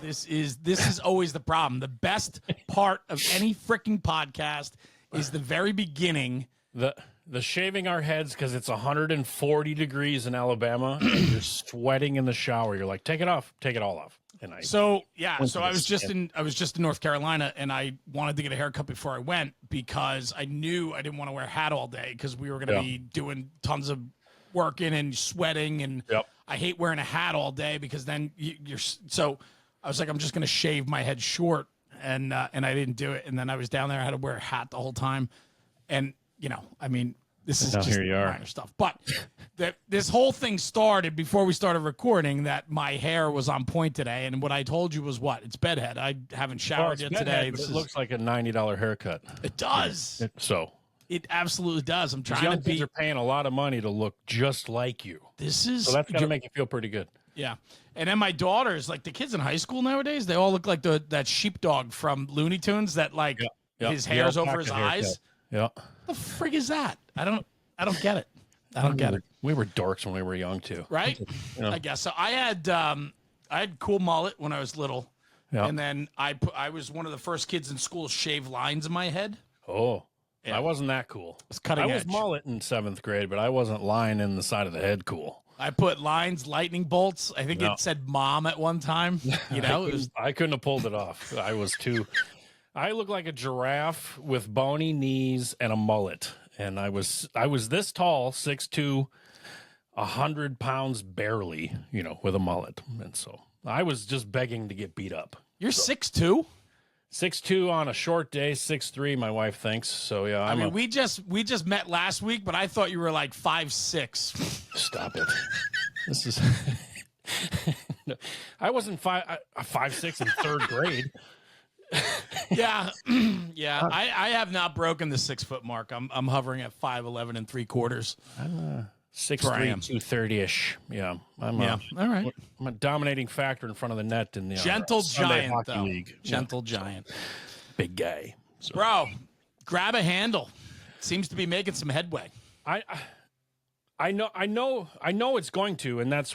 This is always the problem. The best part of any freaking podcast is the very beginning. The shaving our heads because it's 140 degrees in Alabama and you're sweating in the shower. You're like, take it off, take it all off. And so I was just in North Carolina and I wanted to get a haircut before I went because I knew I didn't want to wear a hat all day because we were going to be doing tons of working and sweating and I hate wearing a hat all day because then you're so I was like, I'm just going to shave my head short and I didn't do it. And then I was down there. I had to wear a hat the whole time. And, you know, I mean, this is just minor stuff. But this whole thing started before we started recording that my hair was on point today. And what I told you was what? It's bedhead. I haven't showered yet today. It looks like a $90 haircut. It does. It absolutely does. I'm trying to be. Young kids are paying a lot of money to look just like you. So that's going to make you feel pretty good. Yeah. And then my daughters, like the kids in high school nowadays, they all look like that sheepdog from Looney Tunes that like his hair's over his eyes. Yeah. The frig is that? I don't get it. I don't get it. We were dorks when we were young too. Right? I guess so. I had cool mullet when I was little. Yeah. And then I was one of the first kids in school to shave lines in my head. Oh. Yeah. I wasn't that cool. It's cutting edge. I was mullet in 7th grade, but I wasn't lying in the side of the head cool. I put lines, lightning bolts. I think it said mom at one time. You know, I couldn't have pulled it off. I looked like a giraffe with bony knees and a mullet. And I was this tall, 6'2", 100 pounds barely, you know, with a mullet. And so I was just begging to get beat up. You're 6'2"? 6'2" on a short day, 6'3", my wife thinks. So yeah, I mean, we just met last week, but I thought you were like 5'6". Stop it. This is I wasn't 5'6" in 3rd grade. Yeah. I have not broken the 6 foot mark. I'm hovering at 5'11" and 3/4. 6'3", 230-ish. Yeah. All right. I'm a dominating factor in front of the net in the gentle giant hockey though. league. Gentle giant. Big guy. So. Bro, grab a handle. Seems to be making some headway. I know it's going to, and that's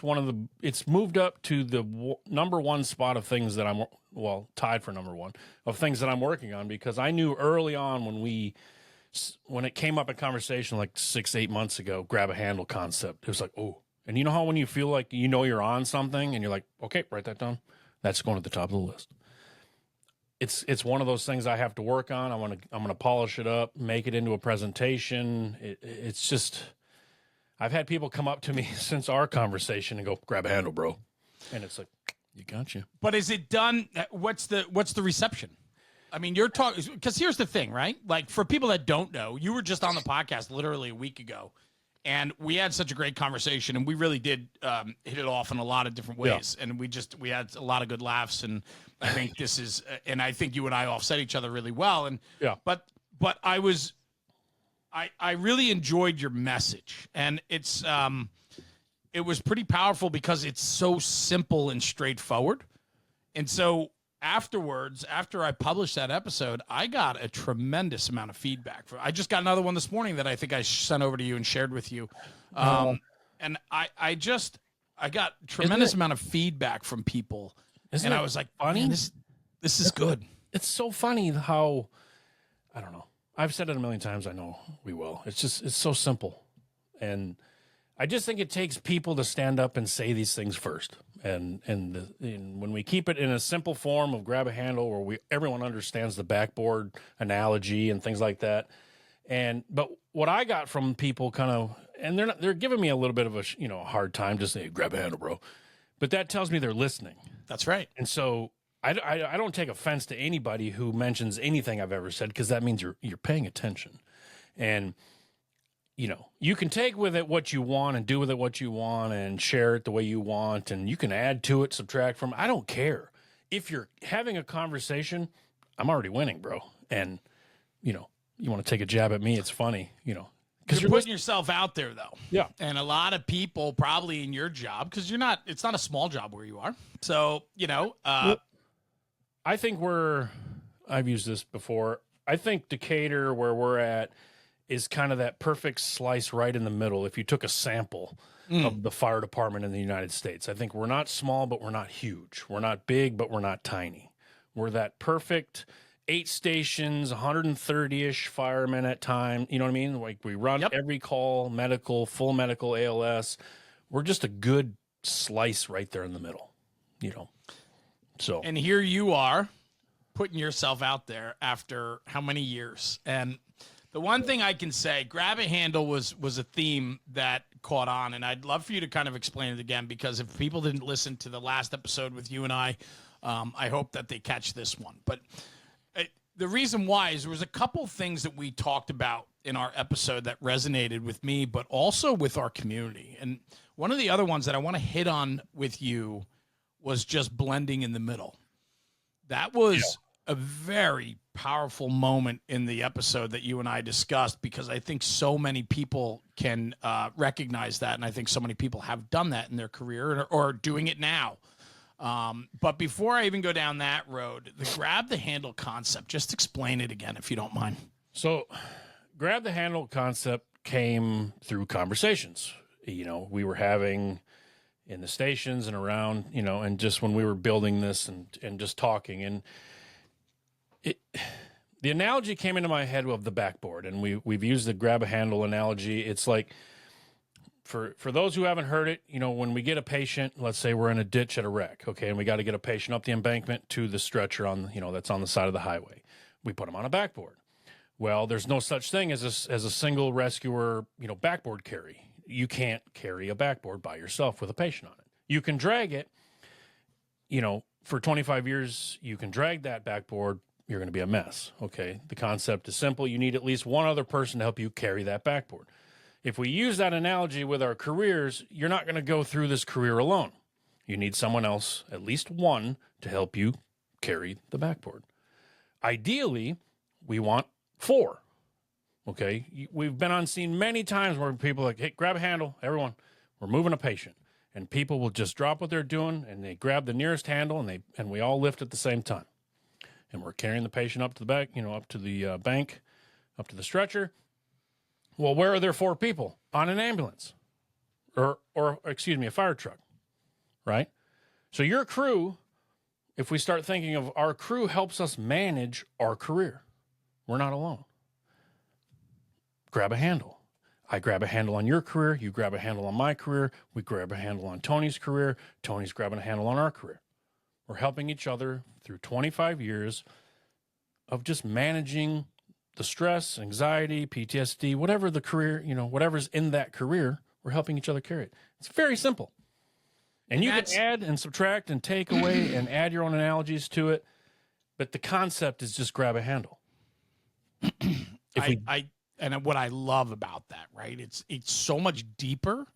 it's moved up to the number one spot of things that I'm tied for number one of things that I'm working on, because I knew early on when it came up in conversation like 6-8 months ago, grab a handle concept. It was like, oh, and you know how when you feel like you know you're on something and you're like, okay, write that down. That's going to the top of the list. It's one of those things I have to work on. I'm gonna polish it up, make it into a presentation. It's just, I've had people come up to me since our conversation and go, grab a handle, bro. And it's like, you gotcha. But is it done? What's the reception? I mean, you're talking, because here's the thing, right? Like, for people that don't know, you were just on the podcast literally a week ago, and we had such a great conversation, and we really did hit it off in a lot of different ways, and we had a lot of good laughs, and I think this is, and I think you and I offset each other really well, and but I really enjoyed your message, and it was pretty powerful because it's so simple and straightforward, and so afterwards, after I published that episode, I got a tremendous amount of feedback. I just got another one this morning that I think I sent over to you and shared with you. And I got tremendous amount of feedback from people. And I was like, funny, this is good. It's so funny how, I don't know. I've said it a million times. I know we will. It's so simple. And I just think it takes people to stand up and say these things first. And when we keep it in a simple form of grab a handle where everyone understands the backboard analogy and things like that. But what I got from people kind of, and they're giving me a little bit of a hard time, just say grab a handle, bro. But that tells me they're listening. That's right. And so I don't take offense to anybody who mentions anything I've ever said, because that means you're paying attention. And you can take with it what you want and do with it what you want and share it the way you want. And you can add to it, subtract from it. I don't care. If you're having a conversation, I'm already winning, bro. And, you want to take a jab at me. It's funny, because you're putting yourself out there though. Yeah. And a lot of people probably in your job, because it's not a small job where you are. So, I think I've used this before. I think Decatur, where we're at, is kind of that perfect slice right in the middle. If you took a sample of the fire department in the United States, I think we're not small, but we're not huge. We're not big, but we're not tiny. We're that perfect 8 stations, 130-ish firemen at time. You know what I mean? Like we run every call, medical, full medical, ALS. We're just a good slice right there in the middle, you know? So, and here you are putting yourself out there after how many years? And the one thing I can say, grab a handle was a theme that caught on, and I'd love for you to kind of explain it again, because if people didn't listen to the last episode with you and I hope that they catch this one. But the reason why is there was a couple things that we talked about in our episode that resonated with me, but also with our community. And one of the other ones that I want to hit on with you was just blending in the middle. That was a very powerful moment in the episode that you and I discussed, because I think so many people can recognize that. And I think so many people have done that in their career or doing it now. But before I even go down that road, the grab the handle concept, just explain it again, if you don't mind. So grab the handle concept came through conversations, you know, we were having in the stations and around, you know, and just when we were building this and just talking, and the analogy came into my head of the backboard, and we've used the grab a handle analogy. It's like, for those who haven't heard it, you know, when we get a patient, let's say we're in a ditch at a wreck, okay, and we got to get a patient up the embankment to the stretcher on, you know, that's on the side of the highway. We put them on a backboard. Well, there's no such thing as a single rescuer, you know, backboard carry. You can't carry a backboard by yourself with a patient on it. You can drag it, you know, for 25 years, you can drag that backboard. You're going to be a mess. Okay. The concept is simple. You need at least one other person to help you carry that backboard. If we use that analogy with our careers, you're not going to go through this career alone. You need someone else, at least one, to help you carry the backboard. Ideally, we want 4. Okay. We've been on scene many times where people are like, hey, grab a handle, everyone, we're moving a patient. And people will just drop what they're doing and they grab the nearest handle and we all lift at the same time. And we're carrying the patient up to the back, you know, up to the bank, up to the stretcher. Well, where are there 4 people? On an ambulance or excuse me, a fire truck, right? So your crew, if we start thinking of our crew, helps us manage our career. We're not alone. Grab a handle. I grab a handle on your career. You grab a handle on my career. We grab a handle on Tony's career. Tony's grabbing a handle on our career. We're helping each other through 25 years of just managing the stress, anxiety, PTSD, whatever the career, you know, whatever's in that career, we're helping each other carry it. It's very simple. And you can add and subtract and take away and add your own analogies to it. But the concept is just grab a handle. And what I love about that, right? It's so much deeper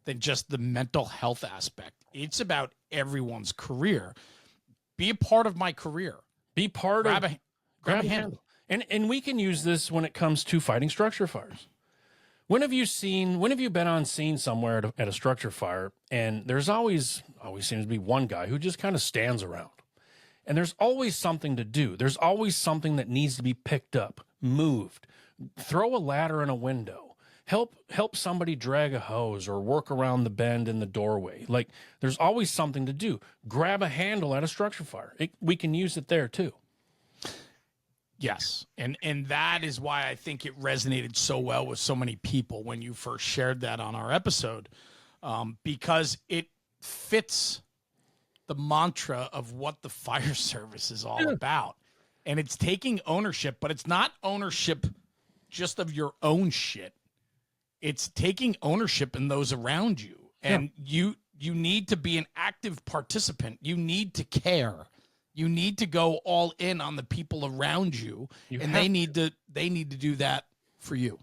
than just the mental health aspect. It's about everyone's career. Be a part of my career. Be part grab of grab a handle. And we can use this when it comes to fighting structure fires. When have you been on scene somewhere at a structure fire, and there's always seems to be one guy who just kind of stands around. And there's always something to do. There's always something that needs to be picked up, moved. Throw a ladder in a window. Help somebody drag a hose or work around the bend in the doorway. Like, there's always something to do. Grab a handle at a structure fire. We can use it there too. Yes. And that is why I think it resonated so well with so many people when you first shared that on our episode, because it fits the mantra of what the fire service is all about. And it's taking ownership, but it's not ownership just of your own shit. It's taking ownership in those around you. And you need to be an active participant. You need to care. You need to go all in on the people around you, and they need to do that for you.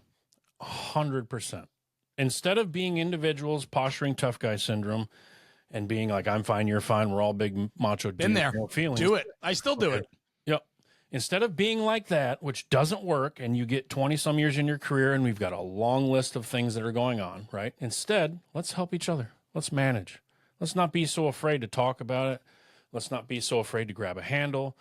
100%. Instead of being individuals posturing tough guy syndrome and being like, I'm fine, you're fine, we're all big macho dudes. Been there. No feelings. Do it. I still do it. Yep. Instead of being like that, which doesn't work, and you get 20 some years in your career and we've got a long list of things that are going on, right? Instead, let's help each other. Let's manage. Let's not be so afraid to talk about it. Let's not be so afraid to grab a handle.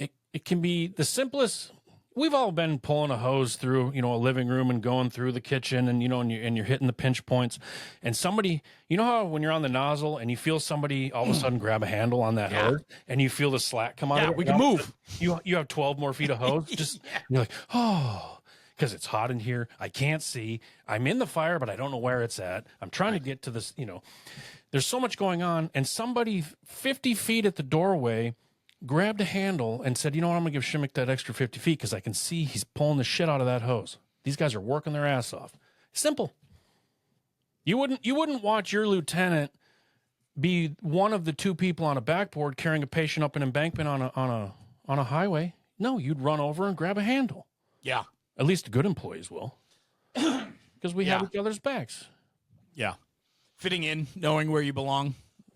It can be the simplest. we've all been pulling a hose through, a living room and going through the kitchen and, and you're hitting the pinch points and somebody, how when you're on the nozzle and you feel somebody all of a sudden grab a handle on that hose and you feel the slack come out of it. We can move. You have 12 more feet of hose. You're like, oh, because it's hot in here. I can't see. I'm in the fire, but I don't know where it's at. I'm trying to get to this, there's so much going on. And somebody 50 feet at the doorway grabbed a handle and said, you know what, I'm going to give Shimek that extra 50 feet because I can see he's pulling the shit out of that hose. These guys are working their ass off. Simple. You wouldn't watch your lieutenant be one of the two people on a backboard carrying a patient up an embankment on a highway. No, you'd run over and grab a handle. Yeah. At least good employees will. Because we have each other's backs. Yeah. Fitting in, knowing where you belong,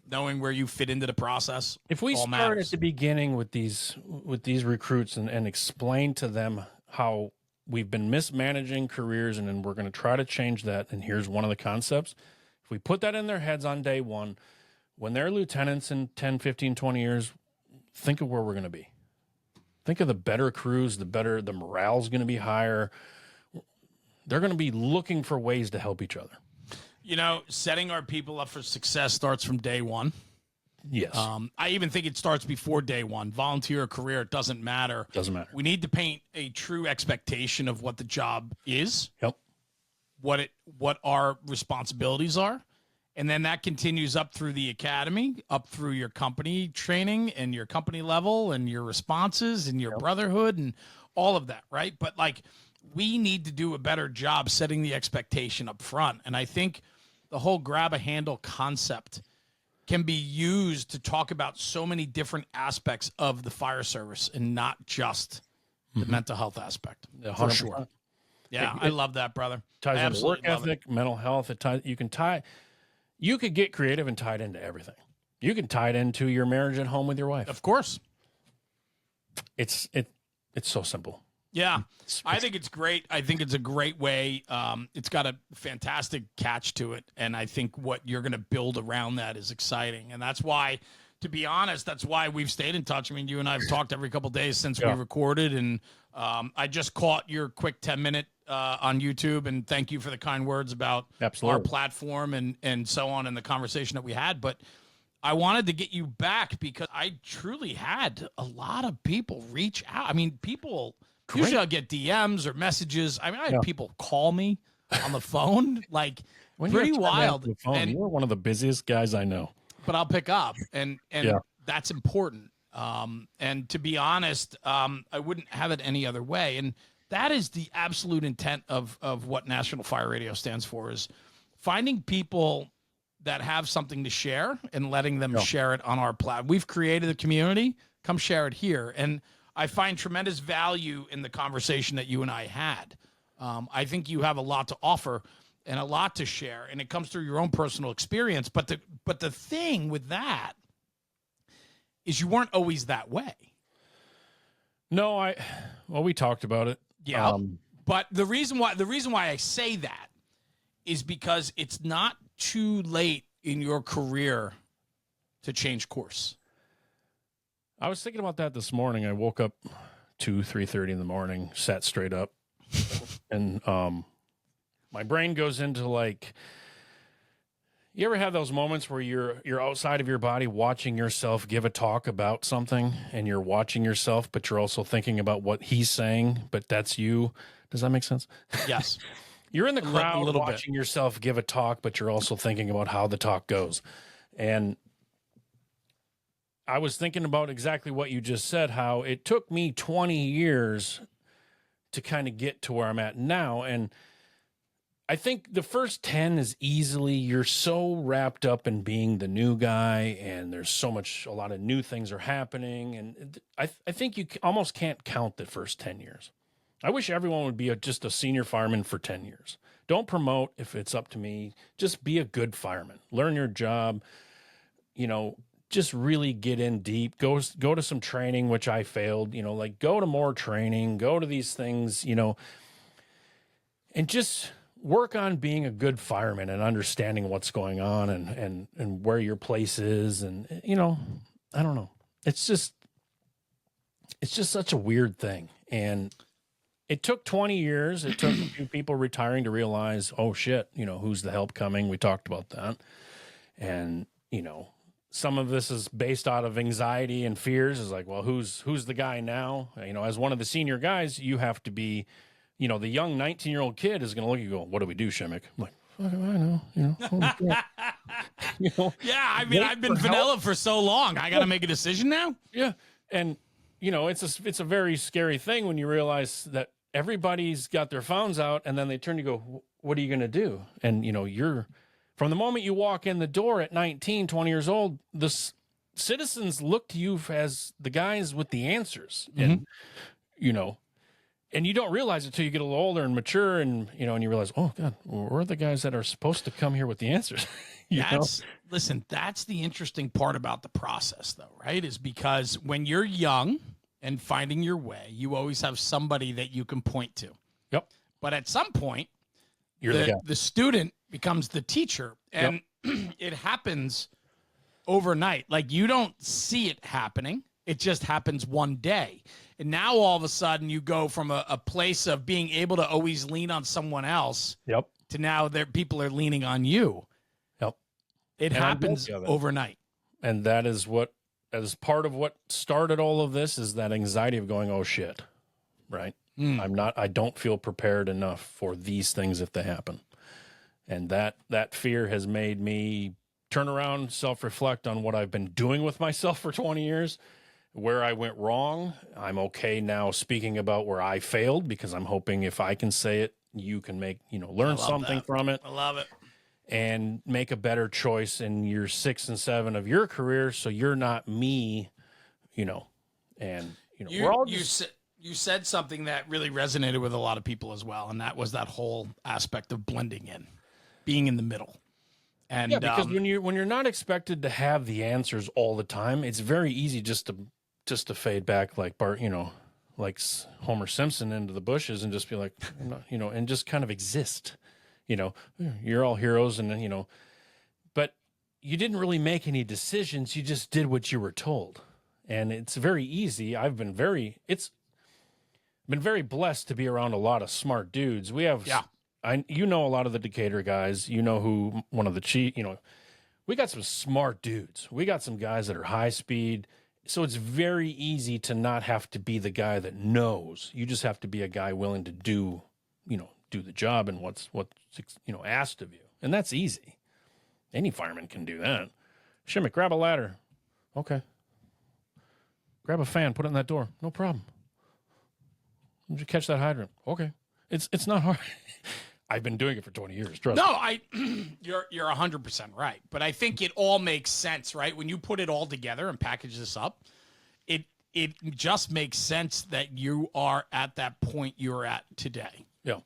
knowing where you fit into the process. If we start at the beginning with these recruits and explain to them how we've been mismanaging careers and then we're going to try to change that, and here's one of the concepts. If we put that in their heads on day one, when they're lieutenants in 10, 15, 20 years, think of where we're going to be. Think of the better crews, the morale's going to be higher. They're going to be looking for ways to help each other. Setting our people up for success starts from day one. Yes. I even think it starts before day one. Volunteer or career, it doesn't matter. Doesn't matter. We need to paint a true expectation of what the job is. Yep. What our responsibilities are. And then that continues up through the academy, up through your company training and your company level and your responses and your brotherhood and all of that, right? But we need to do a better job setting the expectation up front. And I think the whole grab a handle concept can be used to talk about so many different aspects of the fire service and not just the mental health aspect. 100%. For sure. Yeah, I love that, brother. Ties into work ethic, mental health. You could get creative and tie it into everything. You can tie it into your marriage at home with your wife. Of course. It's so simple. Yeah, I think it's great. I think it's a great way. It's got a fantastic catch to it. And I think what you're going to build around that is exciting. And that's why, to be honest, that's why we've stayed in touch. I mean, you and I have talked every couple of days since we recorded. And I just caught your quick 10-minute on YouTube. And thank you for the kind words about our platform and so on and the conversation that we had. But I wanted to get you back because I truly had a lot of people reach out. I mean, people... Great. Usually I'll get DMs or messages. I mean, I have people call me on the phone, pretty wild. And you're one of the busiest guys I know. But I'll pick up, and that's important. And to be honest, I wouldn't have it any other way. And that is the absolute intent of what National Fire Radio stands for, is finding people that have something to share and letting them share it on our platform. We've created a community. Come share it here. And I find tremendous value in the conversation that you and I had. I think you have a lot to offer and a lot to share, and it comes through your own personal experience. But the thing with that is you weren't always that way. No, we talked about it. Yeah. But the reason why I say that is because it's not too late in your career to change course. I was thinking about that this morning. I woke up 3:30 in the morning, sat straight up, and my brain goes into you ever have those moments where you're outside of your body watching yourself give a talk about something, and you're watching yourself, but you're also thinking about what he's saying, but that's you. Does that make sense? Yes. You're in the crowd watching yourself give a talk, but you're also thinking about how the talk goes. And I was thinking about exactly what you just said, how it took me 20 years to kind of get to where I'm at now. And I think the first 10 is easily, you're so wrapped up in being the new guy, and there's a lot of new things are happening. And I think you almost can't count the first 10 years. I wish everyone would be just a senior fireman for 10 years. Don't promote if it's up to me. Just be a good fireman. Learn your job, just really get in deep, go to some training, which I failed, go to more training, go to these things, and just work on being a good fireman and understanding what's going on and where your place is. And, I don't know. It's just such a weird thing. And it took 20 years. It took a few people retiring to realize, oh shit, who's the help coming? We talked about that. And, some of this is based out of anxiety and fears. Is like, well, who's the guy now? As one of the senior guys, you have to be, the young 19-year-old kid is going to look at you and go, what do we do, Shimek? I'm like, I know, holy crap. Yeah, I mean, I've been vanilla for so long. I got to make a decision now. Yeah. And, it's a very scary thing when you realize that everybody's got their phones out and then they turn to go, what are you going to do? And, from the moment you walk in the door at 19, 20 years old, the citizens look to you as the guys with the answers. And, and you don't realize it till you get a little older and mature and, and you realize, oh God, we're the guys that are supposed to come here with the answers. Listen, that's the interesting part about the process though, right? Is because when you're young and finding your way, you always have somebody that you can point to. Yep. But at some point, the student becomes the teacher, and it happens overnight. Like, you don't see it happening. It just happens one day. And now all of a sudden you go from a place of being able to always lean on someone else to now people are leaning on you. Yep. It happens overnight. And that is part of what started all of this, is that anxiety of going, oh shit, right? I don't feel prepared enough for these things if they happen. And that fear has made me turn around, self-reflect on what I've been doing with myself for 20 years, where I went wrong. I'm okay now speaking about where I failed, because I'm hoping if I can say it, you can learn something from it. I love it. And make a better choice in year 6 and 7 of your career, so you're not me, and we're all just... You said something that really resonated with a lot of people as well, and that was that whole aspect of blending in, being in the middle. And because when you're not expected to have the answers all the time, it's very easy just to fade back like Bart, like Homer Simpson into the bushes and just be like, and just kind of exist. You're all heroes, and but you didn't really make any decisions. You just did what you were told, and it's very easy. I've been very blessed to be around a lot of smart dudes. We have, a lot of the Decatur guys, who one of the chief, we got some smart dudes. We got some guys that are high speed. So it's very easy to not have to be the guy that knows. You just have to be a guy willing to do the job and what's asked of you. And that's easy. Any fireman can do that. Shimek, grab a ladder. Okay. Grab a fan, put it in that door. No problem. Did you catch that hydrant? Okay. It's not hard. I've been doing it for 20 years. Trust me. You're 100% right. But I think it all makes sense, right? When you put it all together and package this up, it just makes sense that you are at that point you're at today. Yeah.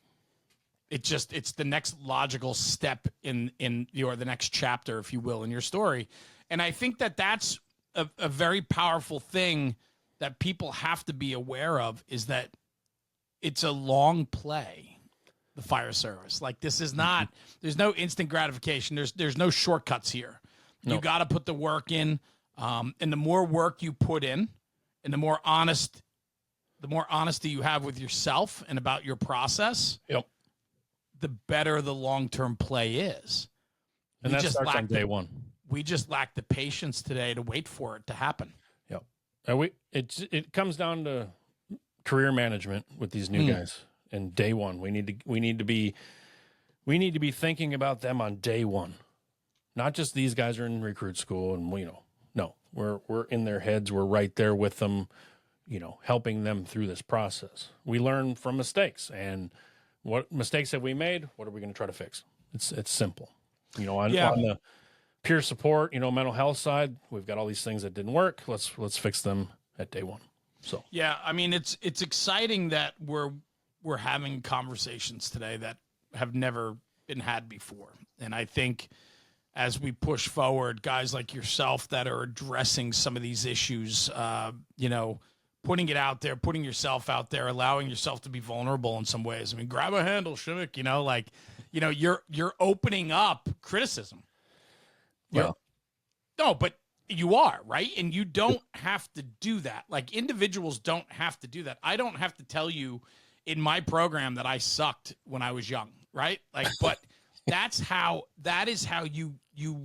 It's the next logical step in the next chapter, if you will, in your story. And I think that's a very powerful thing that people have to be aware of, is that it's a long play, the fire service. Like, this is not, there's no instant gratification. There's no shortcuts here. No. You got to put the work in. And the more work you put in, and the more honesty you have with yourself and about your process, the better the long-term play is. And that starts on day one. We just lack the patience today to wait for it to happen. Yep. And it comes down to career management with these new guys. And day one, we need to be thinking about them on day one. Not just these guys are in recruit school and no, we're in their heads. We're right there with them, helping them through this process. We learn from mistakes, and what mistakes have we made? What are we going to try to fix? It's simple. On the peer support, mental health side, we've got all these things that didn't work. Let's fix them at day one. So yeah, I mean, it's exciting that we're having conversations today that have never been had before. And I think as we push forward, guys like yourself that are addressing some of these issues, putting it out there, putting yourself out there, allowing yourself to be vulnerable in some ways. I mean, grab a handle, Shimek, you're opening up criticism. Well, no, but you are, right? And you don't have to do that. Like, individuals don't have to do that. I don't have to tell you in my program that I sucked when I was young, right? Like, but that is how you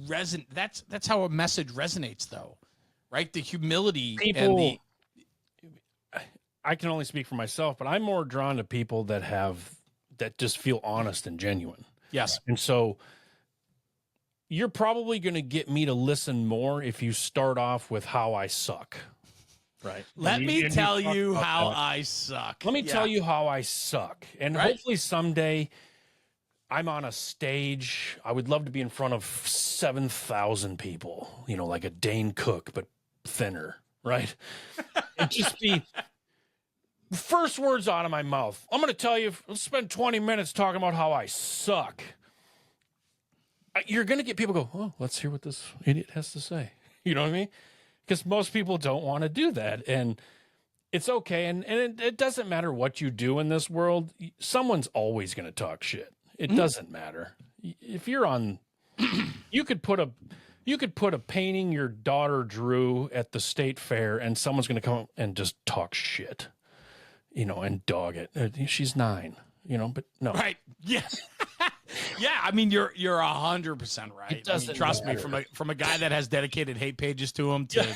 resonate. That's how a message resonates, though, right? The humility People, I can only speak for myself, but I'm more drawn to people that just feel honest and genuine. Yes. And so you're probably going to get me to listen more if you start off with how I suck. Right. Let me tell you how I suck. Let me tell you how I suck. And hopefully someday I'm on a stage. I would love to be in front of 7,000 people, like a Dane Cook, but thinner, right? And just be first words out of my mouth. I'm going to tell you, let's spend 20 minutes talking about how I suck. You're going to get people go, oh, let's hear what this idiot has to say. You know what I mean? Because most people don't want to do that. And it's okay. And it doesn't matter what you do in this world. Someone's always going to talk shit. It doesn't matter. If you're on, you could put a painting your daughter drew at the state fair and someone's going to come and just talk shit, and dog it. She's 9, but no. Right. Yeah. Yeah, I mean you're 100% right. It doesn't trust matter. me from a guy that has dedicated hate pages to him to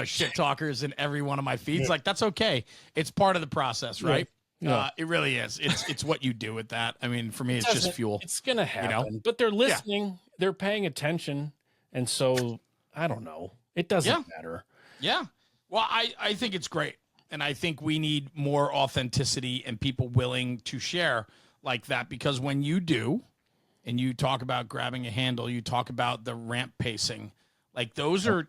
shit talkers in every one of my feeds. Like that's okay. It's part of the process, right? Yeah. It really is. It's what you do with that. I mean, for me, it's just fuel. It's gonna happen, but they're listening. They're paying attention, and so I don't know. It doesn't matter. Yeah. Well, I think it's great, and I think we need more authenticity and people willing to share like that, because when you do, and you talk about grabbing a handle, you talk about the ramp pacing, like those are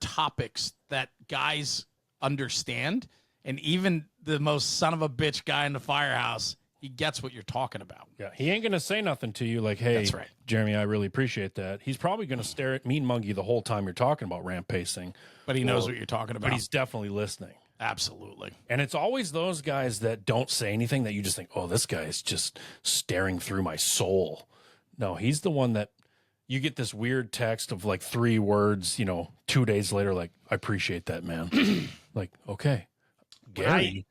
topics that guys understand, and even the most son of a bitch guy in the firehouse, he gets what you're talking about. Yeah, he ain't gonna say nothing to you like, "Hey, that's right, Jeremy, I really appreciate that." He's probably gonna stare at mean monkey the whole time you're talking about ramp pacing, but he knows what you're talking about. But he's definitely listening. Absolutely. And it's always those guys that don't say anything that you just think, oh, this guy is just staring through my soul. No, he's the one that you get this weird text of like 3 words, 2 days later, like, I appreciate that, man. Like, okay. Gary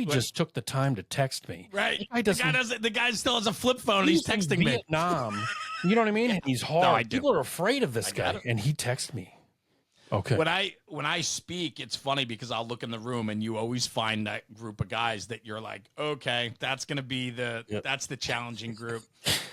just took the time to text me. Right. The guy still has a flip phone and he's texting me. Vietnam. You know what I mean? And he's hard. No, People are afraid of this guy. And he texted me. Okay. When I speak, it's funny because I'll look in the room and you always find that group of guys that you're like, okay, that's going to be that's the challenging group.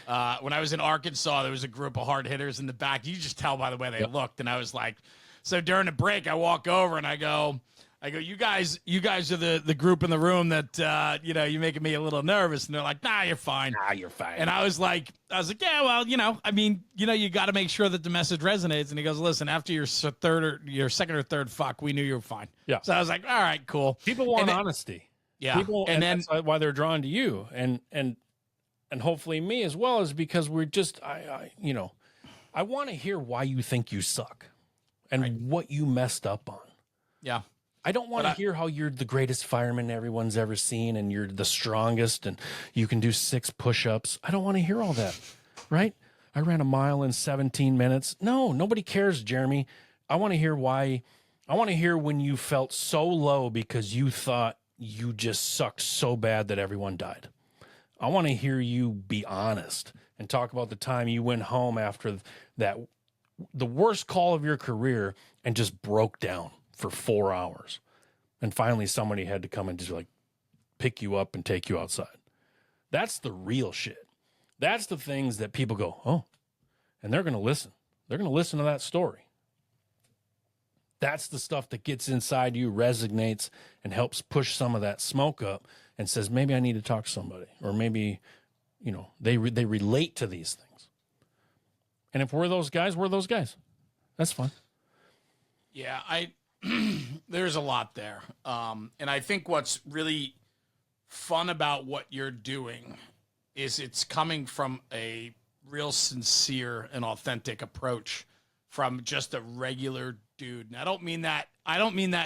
When I was in Arkansas, there was a group of hard hitters in the back. You just tell by the way they looked. And I was like, so during the break, I walk over and I go, you guys are the group in the room that, you're making me a little nervous. And they're like, nah, you're fine. Nah, you're fine. And I was like, yeah, well, I mean, you got to make sure that the message resonates. And he goes, listen, after your second or third fuck, we knew you were fine. Yeah. So I was like, all right, cool. People want honesty. Yeah. And that's why they're drawn to you. And hopefully me as well, is because we're just, I want to hear why you think you suck and what you messed up on. Yeah. I don't want to hear how you're the greatest fireman everyone's ever seen and you're the strongest and you can do 6 push-ups. I don't want to hear all that, right? I ran a mile in 17 minutes. No, nobody cares, Jeremy. I want to hear why. I want to hear when you felt so low because you thought you just sucked so bad that everyone died. I want to hear you be honest and talk about the time you went home after the worst call of your career and just broke down for 4 hours. And finally somebody had to come and just like pick you up and take you outside. That's the real shit. That's the things that people go, oh, and they're going to listen. They're going to listen to that story. That's the stuff that gets inside you, resonates, and helps push some of that smoke up and says, maybe I need to talk to somebody. Or maybe, they relate to these things. And if we're those guys, we're those guys. That's fine. Yeah, there's a lot there. And I think what's really fun about what you're doing is it's coming from a real sincere and authentic approach from just a regular dude. And I don't mean that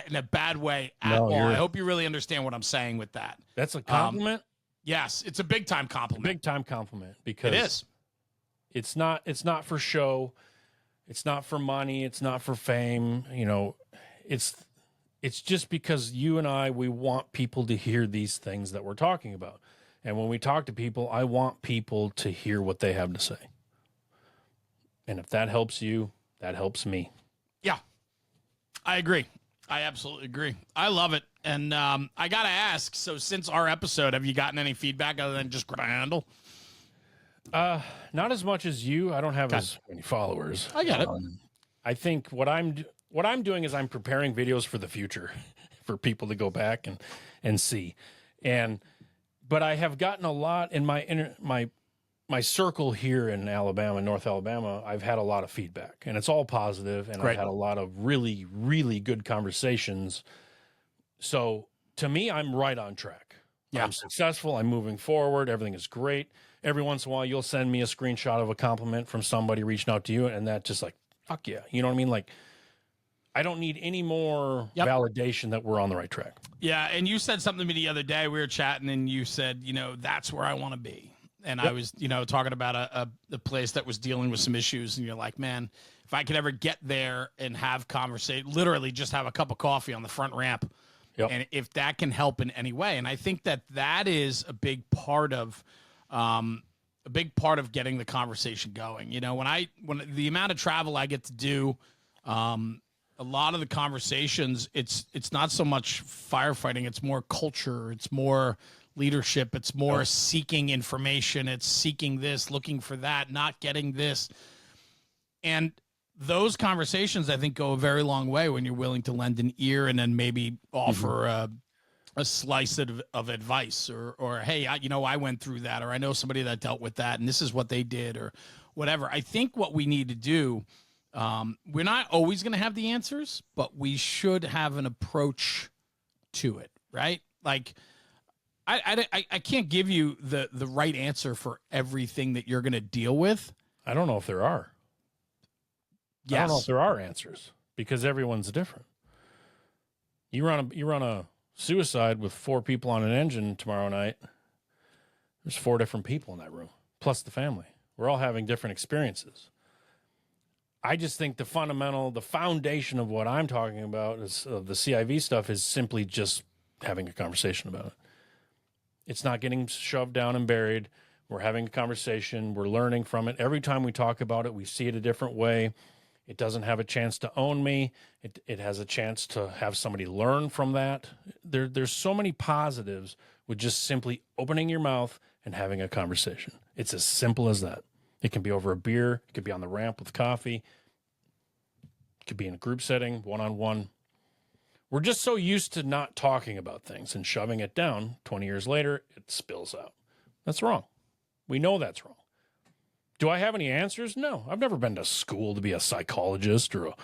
in a bad way at all. I hope you really understand what I'm saying with that. That's a compliment? Yes, it's a big time compliment. Big time compliment, because it is. It's not for show. It's not for money. It's not for fame. It's just because you and I, we want people to hear these things that we're talking about. And when we talk to people, I want people to hear what they have to say. And if that helps you, that helps me. Yeah, I agree. I absolutely agree. I love it. And I got to ask, so since our episode, have you gotten any feedback other than just grab a handle? Not as much as you. I don't have as many followers. I get it. I think what I'm doing is I'm preparing videos for the future for people to go back and see. But I have gotten a lot in my circle here in Alabama, North Alabama. I've had a lot of feedback, and it's all positive, and Great. I've had a lot of really, really good conversations. So to me, I'm right on track. Yeah. I'm successful. I'm moving forward. Everything is great. Every once in a while, you'll send me a screenshot of a compliment from somebody reaching out to you, and that just like, fuck yeah. You know what I mean? Like, I don't need any more validation that we're on the right track. Yeah, and you said something to me the other day. We were chatting, and you said, that's where I want to be. And I was, talking about a place that was dealing with some issues, and you're like, man, if I could ever get there and have conversation, literally just have a cup of coffee on the front ramp, and if that can help in any way. And I think that is a big part of getting the conversation going. When the amount of travel I get to do, a lot of the conversations, it's not so much firefighting, it's more culture, it's more leadership, it's more seeking information, it's seeking this, looking for that, not getting this. And those conversations, I think, go a very long way when you're willing to lend an ear and then maybe offer a slice of advice or hey, I went through that, or I know somebody that dealt with that, and this is what they did, or whatever. I think what we need to do, we're not always going to have the answers, but we should have an approach to it, right? Like, I can't give you the right answer for everything that you're going to deal with. I don't know if there are. Yes. I don't know if there are answers because everyone's different. You run a suicide with 4 people on an engine tomorrow night. There's 4 different people in that room, plus the family. We're all having different experiences. I just think the foundation of what I'm talking about is the CIV stuff is simply just having a conversation about it. It's not getting shoved down and buried. We're having a conversation. We're learning from it. Every time we talk about it, we see it a different way. It doesn't have a chance to own me. It has a chance to have somebody learn from that. There's so many positives with just simply opening your mouth and having a conversation. It's as simple as that. It can be over a beer. It could be on the ramp with coffee. It could be in a group setting, one-on-one. We're just so used to not talking about things and shoving it down. 20 years later, it spills out. That's wrong. We know that's wrong. Do I have any answers? No. I've never been to school to be a psychologist or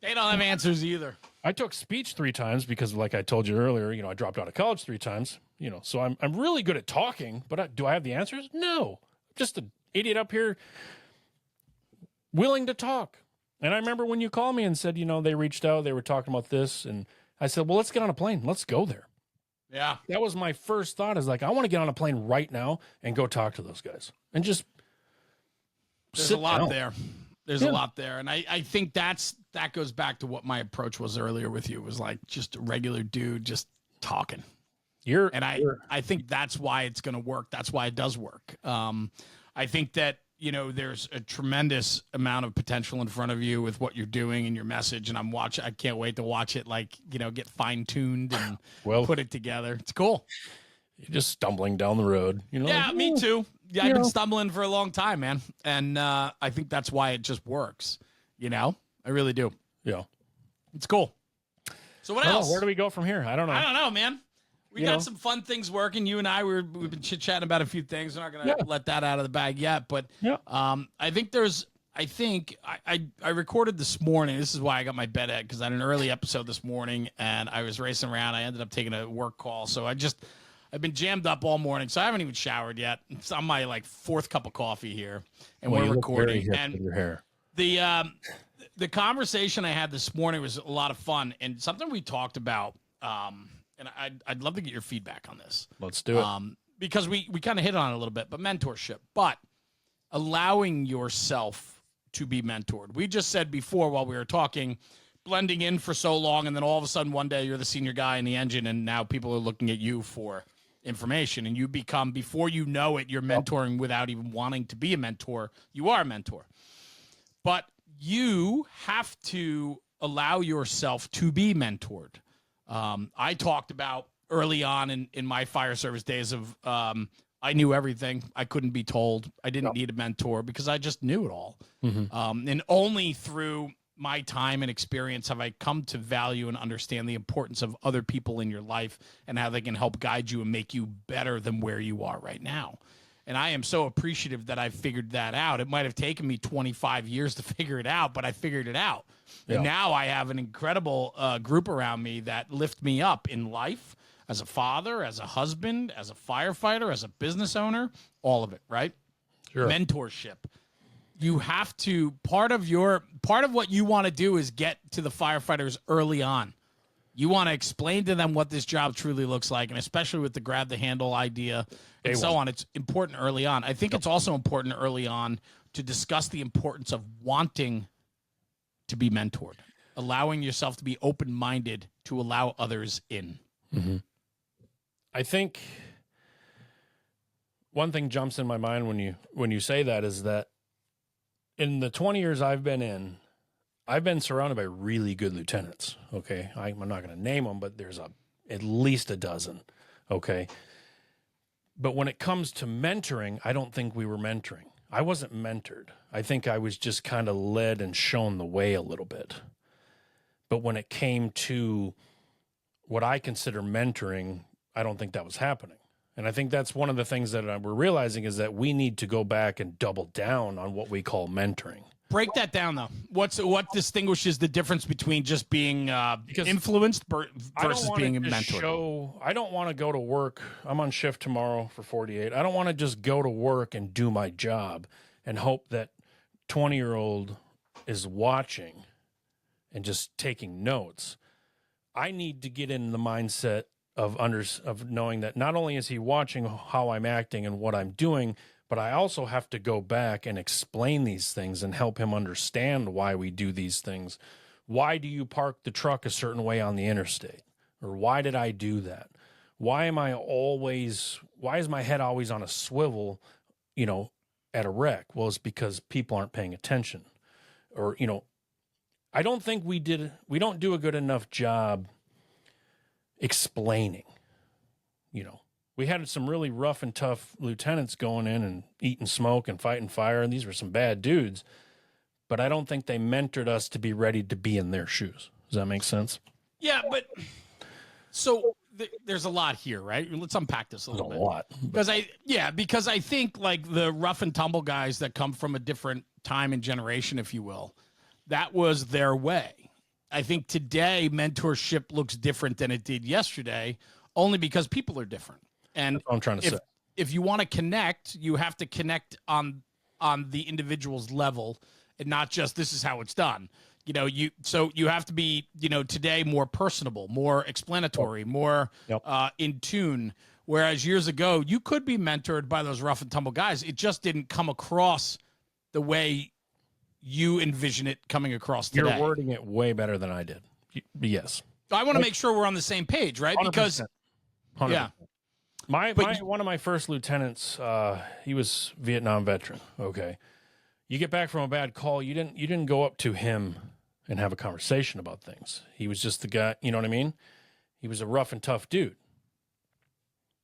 They don't have answers either. I took speech 3 times because, like I told you earlier, I dropped out of college 3 times. So I'm really good at talking, but do I have the answers? No. I'm just an idiot up here willing to talk. And I remember when you called me and said, they reached out, they were talking about this. And I said, well, let's get on a plane. Let's go there. Yeah. That was my first thought is like, I want to get on a plane right now and go talk to those guys and just There's a lot there. There's a lot there. And I think that goes back to what my approach was earlier with you. It was like just a regular dude just talking. I think that's why it's going to work. That's why it does work. I think that, there's a tremendous amount of potential in front of you with what you're doing and your message. And I can't wait to watch it, get fine tuned and put it together. It's cool. You're just stumbling down the road, Yeah, me too. Yeah, I've been stumbling for a long time, man. And I think that's why it just works. I really do. Yeah. It's cool. So what else? Where do we go from here? I don't know, man. We got some fun things working. You and I, we've been chit-chatting about a few things. We're not going to let that out of the bag yet. But I think I recorded this morning. This is why I got my bed at, because I had an early episode this morning, and I was racing around. I ended up taking a work call. So I've been jammed up all morning, so I haven't even showered yet. It's on my 4th cup of coffee here, and we're recording. And your hair. The conversation I had this morning was a lot of fun, and something we talked about. And I'd love to get your feedback on this. Let's do it. Because we kind of hit on it a little bit, but mentorship, but allowing yourself to be mentored. We just said before while we were talking, blending in for so long, and then all of a sudden one day you're the senior guy in the engine, and now people are looking at you for information, and you become, before you know it, you're mentoring without even wanting to be a mentor. You are a mentor. But you have to allow yourself to be mentored. I talked about early on in my fire service days of I knew everything. I couldn't be told. I didn't need a mentor because I just knew it all. And only through my time and experience have I come to value and understand the importance of other people in your life and how they can help guide you and make you better than where you are right now. And I am so appreciative that I figured that out. It might have taken me 25 years to figure it out, but I figured it out. And now I have an incredible group around me that lift me up in life, as a father, as a husband, as a firefighter, as a business owner, all of it, right? Sure. Mentorship. You have to, part of what you want to do is get to the firefighters early on. You want to explain to them what this job truly looks like, and especially with the grab the handle idea and so on. It's important early on. I think it's also important early on to discuss the importance of wanting to be mentored, allowing yourself to be open-minded to allow others in. I think one thing jumps in my mind when you say that is that in the 20 years I've been surrounded by really good lieutenants. Okay. I'm not going to name them, but there's at least a dozen. Okay. But when it comes to mentoring, I don't think we were mentoring. I wasn't mentored. I think I was just kind of led and shown the way a little bit. But when it came to what I consider mentoring, I don't think that was happening. And I think that's one of the things that we're realizing is that we need to go back and double down on what we call mentoring. Break that down, though. What distinguishes the difference between just being influenced versus being a mentor? I don't want to go to work. I'm on shift tomorrow for 48. I don't want to just go to work and do my job and hope that 20-year-old is watching and just taking notes. I need to get in the mindset of knowing that not only is he watching how I'm acting and what I'm doing, but I also have to go back and explain these things and help him understand why we do these things. Why do you park the truck a certain way on the interstate? Or why did I do that? Why is my head always on a swivel, at a wreck? Well, it's because people aren't paying attention. Or, I don't think we don't do a good enough job explaining. We had some really rough and tough lieutenants going in and eating smoke and fighting fire, and these were some bad dudes, but I don't think they mentored us to be ready to be in their shoes. Does that make sense? Yeah, but so there's a lot here, right? Let's unpack this a little bit. A lot. Because I think like the rough and tumble guys that come from a different time and generation, if you will, that was their way. I think today mentorship looks different than it did yesterday, only because people are different. And that's what I'm trying to say. If you want to connect, you have to connect on the individual's level and not just this is how it's done. So you have to be, today more personable, more explanatory, more in tune. Whereas years ago, you could be mentored by those rough and tumble guys. It just didn't come across the way you envision it coming across today. You're wording it way better than I did. Yes. I want to make sure we're on the same page, right? 100%. Because 100%. Yeah. One of my first lieutenants, he was Vietnam veteran. Okay. You get back from a bad call, you didn't go up to him and have a conversation about things. He was just the guy, you know what I mean? He was a rough and tough dude.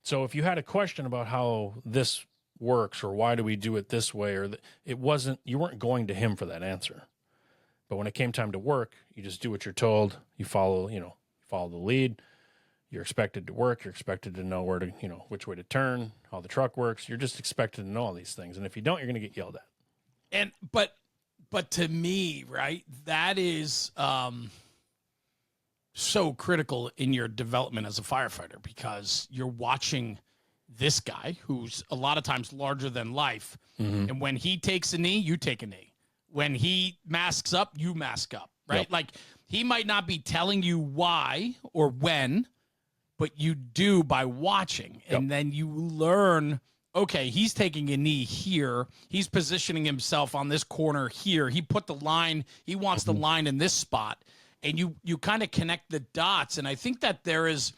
So if you had a question about how this works or why do we do it this way, or you weren't going to him for that answer. But when it came time to work, you just do what you're told. You follow the lead. You're expected to work. You're expected to know where to, which way to turn, how the truck works. You're just expected to know all these things. And if you don't, you're going to get yelled at. But to me, right, that is so critical in your development as a firefighter, because you're watching this guy who's a lot of times larger than life. Mm-hmm. And when he takes a knee, you take a knee. When he masks up, you mask up, right? Yep. Like he might not be telling you why or when, but you do by watching. Yep. And then you learn, okay, he's taking a knee here. He's positioning himself on this corner here. He put the line, he wants the line in this spot. and you kind of connect the dots. And I think that there is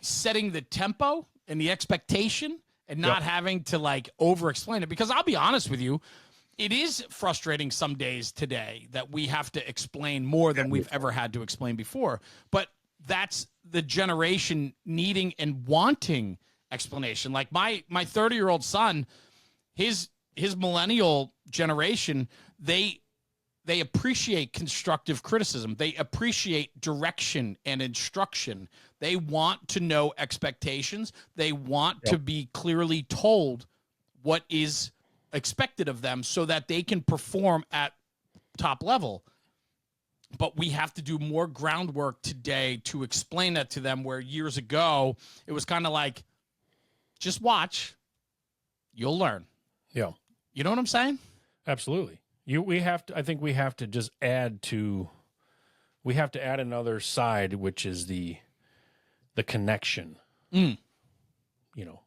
setting the tempo and the expectation and not having to like over explain it, because I'll be honest with you, it is frustrating some days today that we have to explain more than we've ever had to explain before. But that's the generation needing and wanting explanation. Like my 30-year-old son, his millennial generation, they appreciate constructive criticism. They appreciate direction and instruction. They want to know expectations. They want to be clearly told what is expected of them so that they can perform at top level. But we have to do more groundwork today to explain that to them, where years ago it was kind of like, just watch, you'll learn. Yeah. You know what I'm saying? Absolutely. I think we have to just add another side, which is the connection. You know,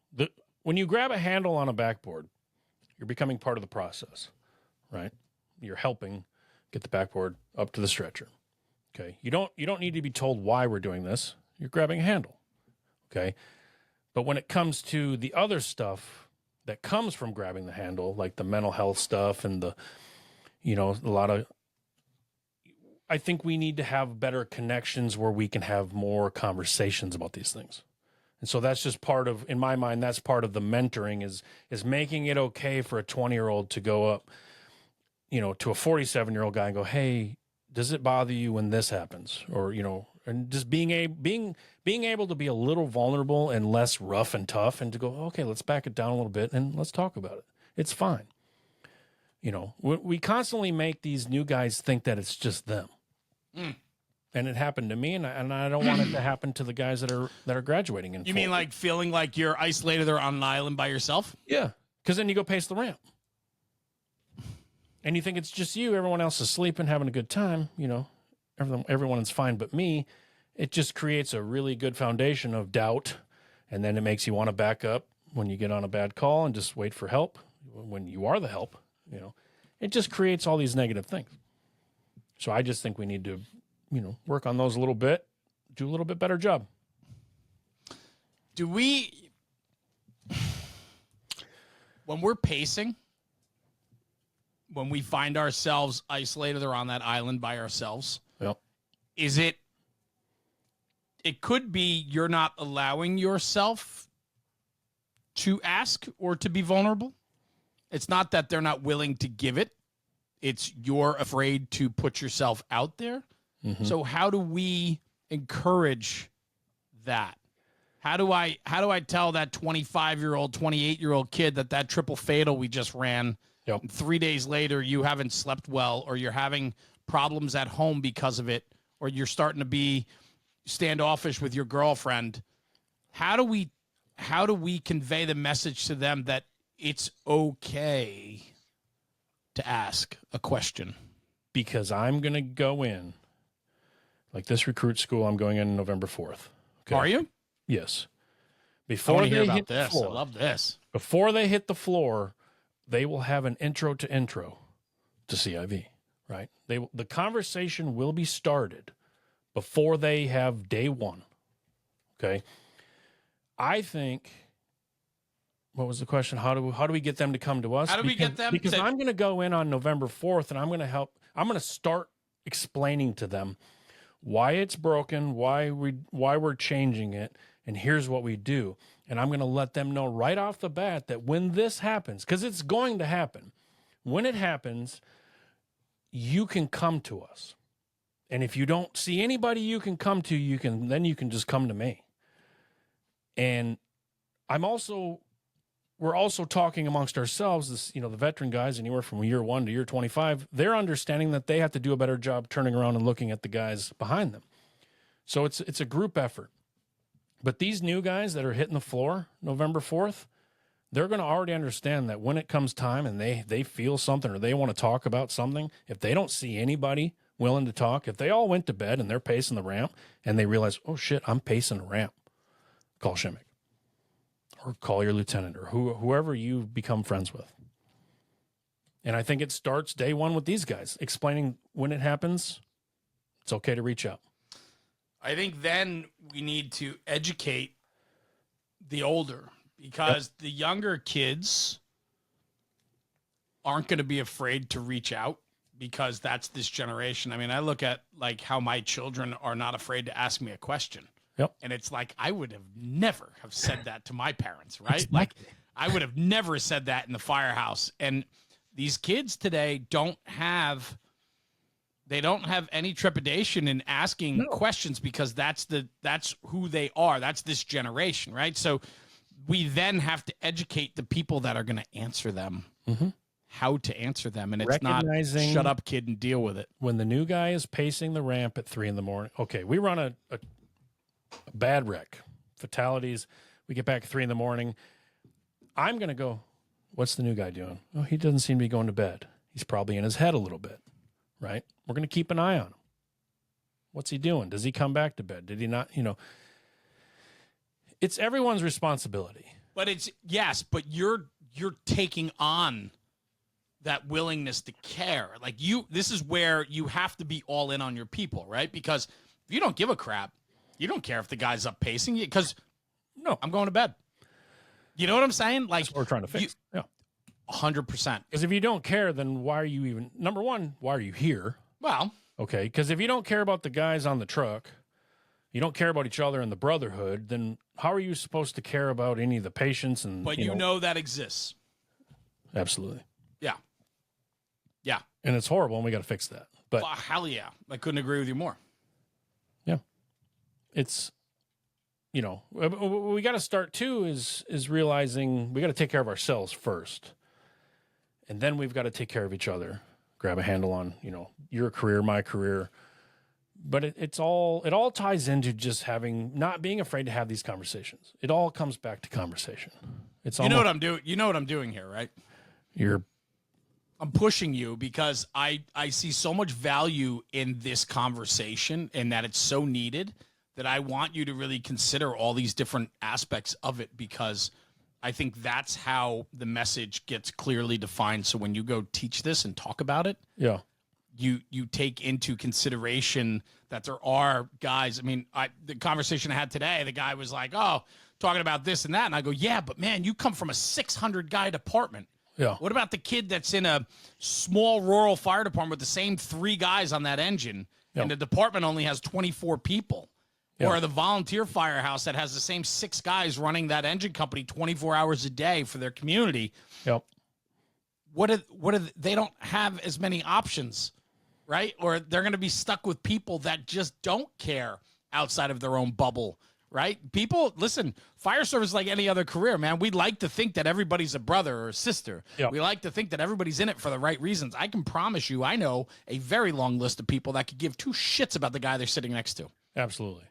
when you grab a handle on a backboard, you're becoming part of the process, right? You're helping get the backboard up to the stretcher. Okay. You don't need to be told why we're doing this. You're grabbing a handle. Okay. But when it comes to the other stuff that comes from grabbing the handle, like the mental health stuff and I think we need to have better connections where we can have more conversations about these things. And so that's just part of, in my mind, that's part of the mentoring is making it okay for a 20-year-old to go up, to a 47-year-old guy and go, hey, does it bother you when this happens? Or, and just being able to be a little vulnerable and less rough and tough, and to go, okay, let's back it down a little bit and let's talk about it. It's fine. We constantly make these new guys think that it's just them. And it happened to me, and I don't want it to happen to the guys that are graduating. You mean like feeling like you're isolated or on an island by yourself? Yeah, because then you go pace the ramp. And you think it's just you. Everyone else is sleeping, having a good time. Everyone is fine but me. It just creates a really good foundation of doubt, and then it makes you want to back up when you get on a bad call and just wait for help when you are the help. It just creates all these negative things. So I just think we need to, work on those a little bit, do a little bit better job. Do we, when we're pacing, when we find ourselves isolated or on that island by ourselves, is it could be you're not allowing yourself to ask or to be vulnerable. It's not that they're not willing to give it. It's you're afraid to put yourself out there. Mm-hmm. So how do we encourage that? How do I tell that 25-year-old, 28-year-old kid that triple fatal we just ran, 3 days later you haven't slept well, or you're having problems at home because of it, or you're starting to be standoffish with your girlfriend? How do we convey the message to them that it's okay to ask a question? Because I'm going to go in, like this recruit school, I'm going in November 4th. Okay. Are you? Yes. Before they hit the floor, I love this. Before they hit the floor, they will have an intro to CIV, right? The conversation will be started before they have day one. Okay. I think, what was the question? How do we get them to come to us? How do we get them? Because I'm going to go in on November 4th and I'm going to start explaining to them why it's broken, why we're changing it, and here's what we do. And I'm going to let them know right off the bat that when this happens, because it's going to happen, when it happens, you can come to us. And if you don't see anybody you can come to, you can just come to me. And we're also talking amongst ourselves, this, the veteran guys, anywhere from year 1 to year 25, they're understanding that they have to do a better job turning around and looking at the guys behind them. So it's a group effort. But these new guys that are hitting the floor November 4th, they're going to already understand that when it comes time and they feel something or they want to talk about something, if they don't see anybody willing to talk, if they all went to bed and they're pacing the ramp and they realize, oh shit, I'm pacing a ramp, call Shimek. Or call your lieutenant or whoever you've become friends with. And I think it starts day one with these guys, explaining when it happens, It's okay to reach out. I think then we need to educate the older, because the younger kids aren't going to be afraid to reach out, because that's this generation. I mean, I look at like how my children are not afraid to ask me a question. Yep. And it's like, I would have never have said that to my parents, right? Like I would have never said that in the firehouse. And these kids today don't have any trepidation in asking questions, because that's who they are. That's this generation, right? So we then have to educate the people that are going to answer them, how to answer them. And it's not shut up, kid, and deal with it. When the new guy is pacing the ramp at 3 a.m, okay, we run a bad wreck, fatalities. We get back at 3 a.m. I'm going to go, what's the new guy doing? Oh, he doesn't seem to be going to bed. He's probably in his head a little bit, right? We're going to keep an eye on him. What's he doing? Does he come back to bed? Did he not? It's everyone's responsibility. But but you're taking on that willingness to care. Like this is where you have to be all in on your people, right? Because if you don't give a crap, you don't care if the guy's up pacing you, because no, I'm going to bed. You know what I'm saying? Like, that's what we're trying to fix. 100%. Because if you don't care, then why are you even, number one, why are you here? Well, okay. Because if you don't care about the guys on the truck, you don't care about each other and the brotherhood, then how are you supposed to care about any of the patients? But you know that exists. Absolutely. Yeah. Yeah. And it's horrible, and we got to fix that. But hell yeah. I couldn't agree with you more. Yeah. It's, we got to start too is realizing we got to take care of ourselves first. And then we've got to take care of each other, grab a handle on, your career, my career. But it all ties into just not being afraid to have these conversations. It all comes back to conversation. It's you know what I'm doing. You know what I'm doing here, right? I'm pushing you because I see so much value in this conversation, and that it's so needed, that I want you to really consider all these different aspects of it, because I think that's how the message gets clearly defined. So when you go teach this and talk about it, you take into consideration that there are guys. I mean, the conversation I had today, the guy was like, oh, talking about this and that. And I go, yeah, but man, you come from a 600 guy department. Yeah. What about the kid that's in a small rural fire department with the same 3 guys on that engine, and the department only has 24 people? Or the volunteer firehouse that has the same 6 guys running that engine company 24 hours a day for their community. Yep. They don't have as many options, right? Or they're going to be stuck with people that just don't care outside of their own bubble, right? People, listen, fire service is like any other career, man. We like to think that everybody's a brother or a sister. Yep. We like to think that everybody's in it for the right reasons. I can promise you, I know a very long list of people that could give 2 shits about the guy they're sitting next to. Absolutely.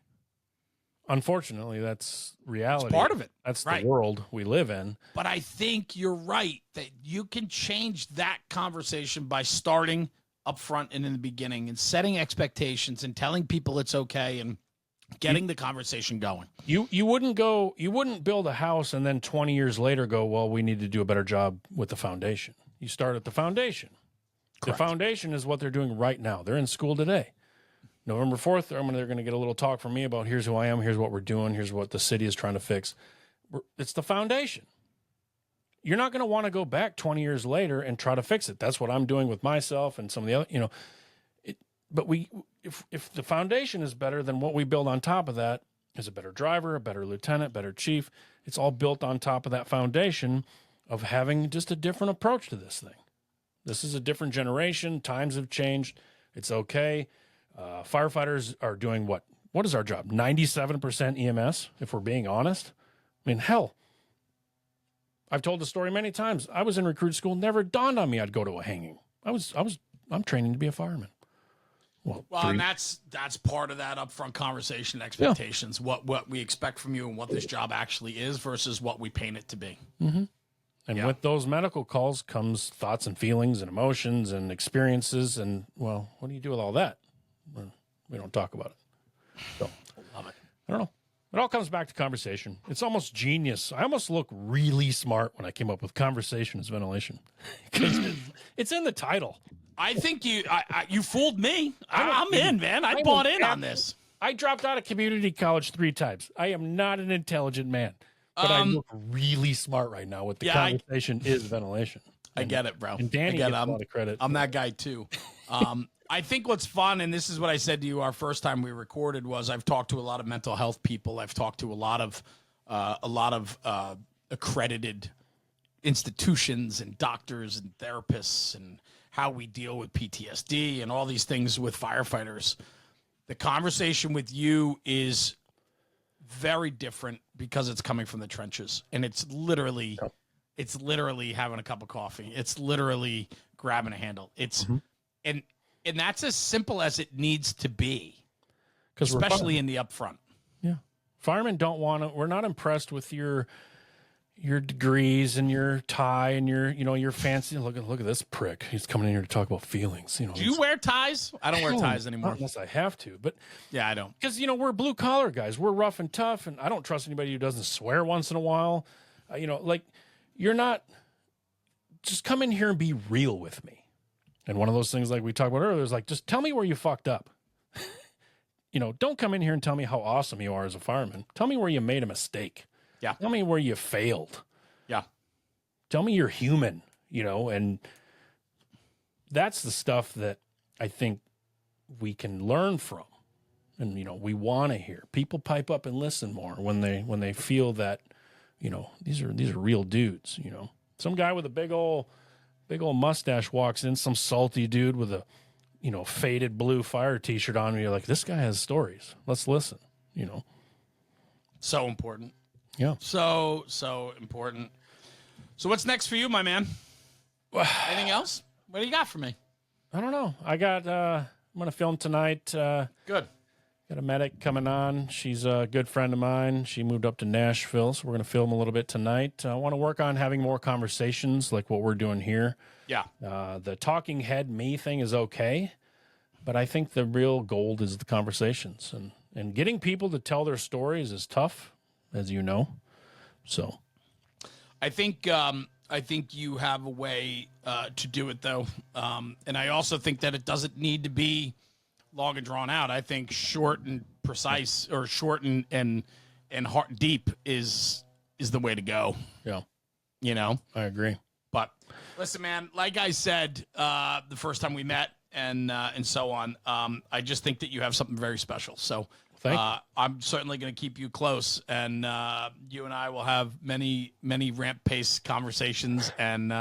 Unfortunately, that's reality. It's part of it. That's the world we live in. But I think you're right that you can change that conversation by starting up front and in the beginning and setting expectations and telling people it's okay and getting the conversation going. You wouldn't build a house and then 20 years later go, well, we need to do a better job with the foundation. You start at the foundation. Correct. The foundation is what they're doing right now. They're in school today. November 4th, they're going to get a little talk from me about here's who I am, here's what we're doing, here's what the city is trying to fix. It's the foundation. You're not going to want to go back 20 years later and try to fix it. That's what I'm doing with myself and some of the other, but if the foundation is better, then what we build on top of that is a better driver, a better lieutenant, better chief. It's all built on top of that foundation of having just a different approach to this thing. This is a different generation. Times have changed. It's okay. Firefighters are doing what is our job? 97% EMS, if we're being honest. I mean, hell, I've told the story many times. I was in recruit school. Never dawned on me I'd go to a hanging. I'm training to be a fireman. Well, and that's part of that upfront conversation, expectations, what we expect from you and what this job actually is versus what we paint it to be. Mm-hmm. And with those medical calls comes thoughts and feelings and emotions and experiences. And, well, what do you do with all that? We don't talk about it. So, love it. I don't know. It all comes back to conversation. It's almost genius. I almost look really smart when I came up with conversation as ventilation. It's in the title. I think you fooled me. I'm in, man. I bought in on this. I dropped out of community college 3 times. I am not an intelligent man, but I look really smart right now. With the conversation is ventilation. I get it, bro. And Danny gets a lot of credit. I'm that guy too. I think what's fun, and this is what I said to you our first time we recorded, was I've talked to a lot of mental health people. I've talked to a lot of accredited institutions and doctors and therapists and how we deal with PTSD and all these things with firefighters. The conversation with you is very different because it's coming from the trenches, and it's literally having a cup of coffee. It's literally grabbing a handle. It's and that's as simple as it needs to be, especially in the upfront. Yeah, firemen don't want to. We're not impressed with your degrees and your tie and your fancy. Look at this prick. He's coming in here to talk about feelings. Do you wear ties? I don't wear ties anymore. Not unless I have to, but yeah, I don't. Because we're blue collar guys. We're rough and tough, and I don't trust anybody who doesn't swear once in a while. You're not. Just come in here and be real with me. And one of those things, like we talked about earlier, is like, just tell me where you fucked up. Don't come in here and tell me how awesome you are as a fireman. Tell me where you made a mistake. Yeah. Tell me where you failed. Yeah. Tell me you're human, and that's the stuff that I think we can learn from. And, we want to hear. People pipe up and listen more when they feel that, these are real dudes, Some guy with a big old mustache walks in, some salty dude with a, faded blue fire t-shirt on, and you're like, this guy has stories. Let's listen, So important. Yeah. So important. So what's next for you, my man? Anything else? What do you got for me? I don't know. I'm going to film tonight. Good. Got a medic coming on. She's a good friend of mine. She moved up to Nashville, so we're going to film a little bit tonight. I want to work on having more conversations like what we're doing here. Yeah. The talking head me thing is okay, but I think the real gold is the conversations. And getting people to tell their stories is tough, as you know. So I think you have a way to do it, though. And I also think that it doesn't need to be long and drawn out. I think short and precise, or short and heart deep is the way to go. Yeah. I agree. But listen, man, like I said, the first time we met and so on, I just think that you have something very special. So I'm certainly going to keep you close, and you and I will have many, many ramp pace conversations and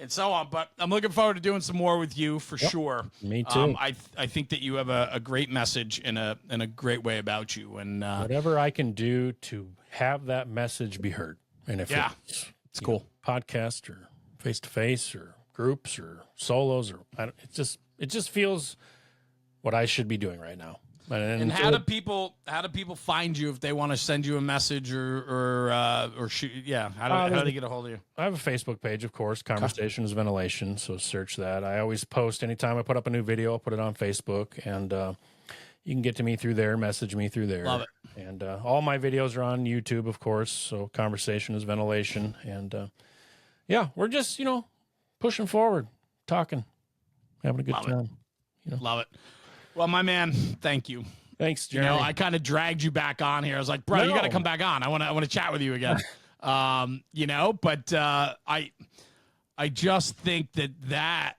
so on. But I'm looking forward to doing some more with you for sure. Me too. I think that you have a great message and a great way about you, and whatever I can do to have that message be heard. And if it's cool, podcast or face to face or groups or solos, or it just feels what I should be doing right now. And how do people find you if they want to send you a message or shoot? Yeah, how do they get a hold of you? I have a Facebook page, of course. Conversations Ventilation. So search that. I always post anytime I put up a new video. I'll put it on Facebook, and you can get to me through there. Message me through there. Love it. And all my videos are on YouTube, of course. So Conversation is Ventilation, and we're just pushing forward, talking, having a good time. Love it. Well, my man, thank you. Thanks, Jeremy. I kind of dragged you back on here. I was like, bro, you got to come back on. I want to chat with you again. But I just think that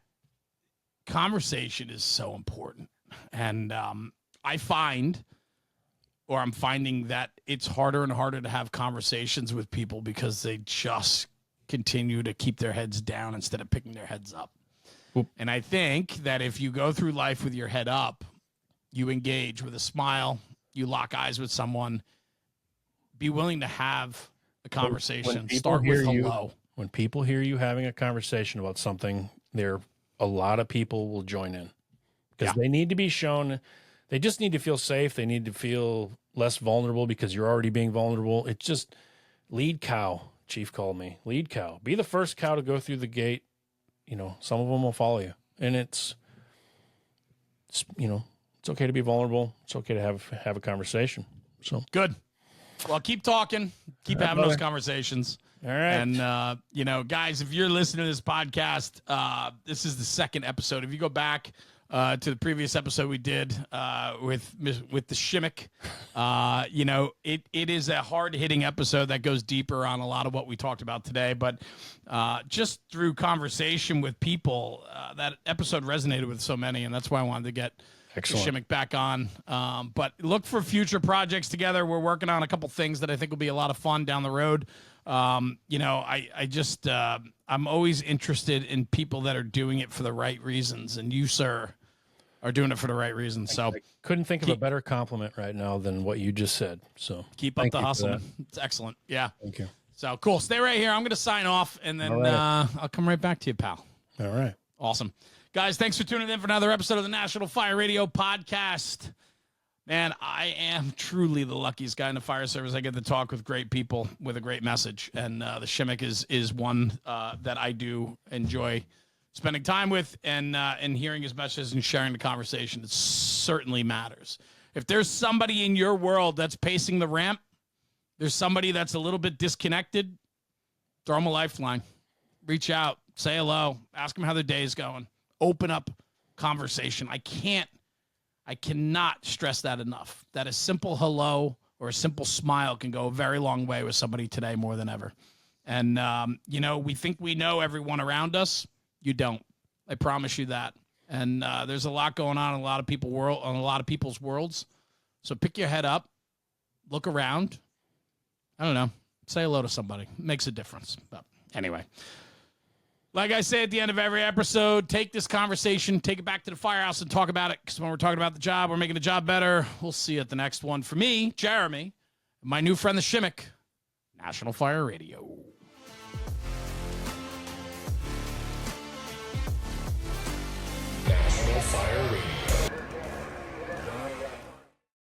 conversation is so important. And I'm finding that it's harder and harder to have conversations with people because they just continue to keep their heads down instead of picking their heads up. And I think that if you go through life with your head up, you engage with a smile, you lock eyes with someone, be willing to have a conversation. Start with hello. When people hear you having a conversation about something, a lot of people will join in because they need to be shown. They just need to feel safe. They need to feel less vulnerable because you're already being vulnerable. It's just lead cow. Chief called me lead cow. Be the first cow to go through the gate. Some of them will follow you, and it's okay to be vulnerable. It's okay to have a conversation. So good. Well, keep talking, keep having those conversations. All right. And, you know, guys, if you're listening to this podcast, this is the second episode. If you go back to the previous episode we did with the Shimek, you know, it is a hard-hitting episode that goes deeper on a lot of what we talked about today. But just through conversation with people, that episode resonated with so many, and that's why I wanted to get Shimek back on. But look for future projects together. We're working on a couple things that I think will be a lot of fun down the road. You know, I just I'm always interested in people that are doing it for the right reasons, and you, sir, are doing it for the right reasons. So I couldn't think of a better compliment right now than what you just said. So keep up the hustle. It's excellent. Yeah. Thank you. So cool. Stay right here. I'm going to sign off, and then I'll come right back to you, pal. All right. Awesome. Guys, thanks for tuning in for another episode of the National Fire Radio Podcast. Man, I am truly the luckiest guy in the fire service. I get to talk with great people with a great message, and the Shimek is one that I do enjoy spending time with and hearing his messages and sharing the conversation. It certainly matters. If there's somebody in your world that's pacing the ramp, there's somebody that's a little bit disconnected, throw them a lifeline. Reach out, say hello, ask them how their day is going. Open up conversation. I cannot stress that enough. That a simple hello or a simple smile can go a very long way with somebody today more than ever. And, you know, we think we know everyone around us. You don't. I promise you that. And there's a lot going on in a lot of people's worlds. So pick your head up, look around. I don't know. Say hello to somebody. It makes a difference. But anyway. Like I say at the end of every episode, take this conversation, take it back to the firehouse and talk about it. Because when we're talking about the job, we're making the job better. We'll see you at the next one. For me, Jeremy, and my new friend, the Shimek, National Fire Radio. National Fire Radio.